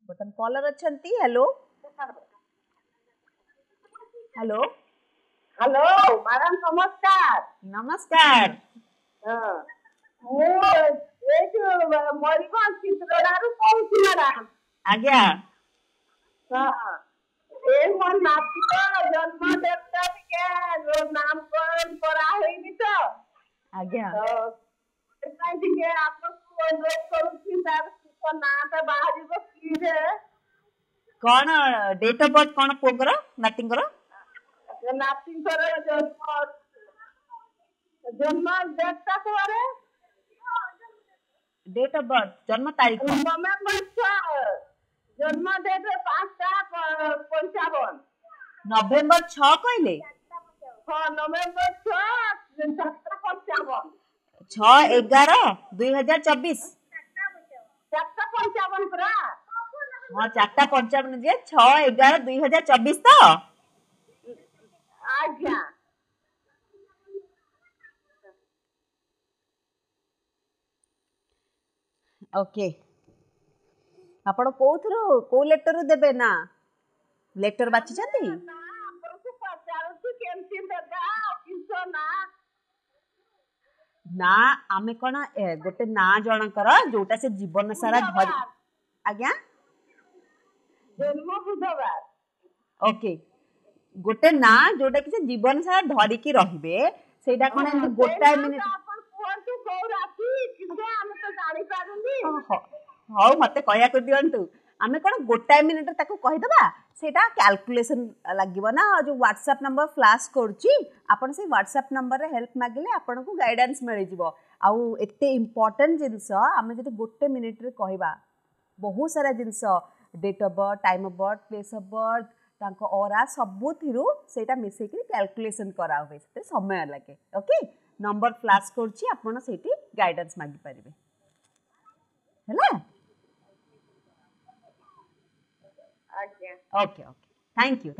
Button collar अछंती hello hello hello madam नमस्कार। नमस्कार मरीगंज चित्रडारू कहूँ मैडम। आज्ञा मोर नाती जन्म देवता टिके नामकरण कराहेनी तो आज्ञा टिके आपको अनुरोध करूँ तार नाटा बाहर की कौन डेट ऑफ बर्थ कौन पुगर नातींकर नातींकर जन्म डेटा करे डेट ऑफ बर्थ जन्म तारीख नवेम्बर 6 जन्म डेट 5:55 नवेम्बर 6 कहले हाँ नवेम्बर 6 7:55 6/11/2024 7:55 पूरा हाँ 4:55 जे 6/11/2024 तो आज्ञा ओके आपण कोथरो को लेटर देबे ना लेटर बाची छथि ना आपको पचारू केमती देगा किछो ना ना आमे कोन गोटे ना जनकर जोटा से जीवन सारा धरि आज्ञा जन्म बुधवार ओके गोटे ना जोटा कि से जीवन सारा धरि की रहिबे सेटा कोन एमती गोटाय मिनिट अपन कोन को राखी किछो हम तो जानि पारुनी हौ मते कहया कर दियंतु आमे कोन गोटाय मिनिट ताको कहि दबा सेटा कैलकुलेशन लागिबो ना जो व्हाट्सएप नंबर फ्लैश करची आपण से व्हाट्सएप नंबर रे हेल्प मागिले आपण को गाइडेंस मिलि जिवो आउ एते इंपोर्टेंट जिंस आमे जति गोटे मिनिट रे कहबा बहुत सारा जिंस date of birth time of birth place of birth तांको ऑरा सबु थिरु सेटा मिसे कि कैलकुलेशन करा होबे सेते समय लागे ओके नंबर फ्लैश करची आपण सेठी गाइडेंस मागी परिबे हैला आज्ञा ओके ओके थैंक यू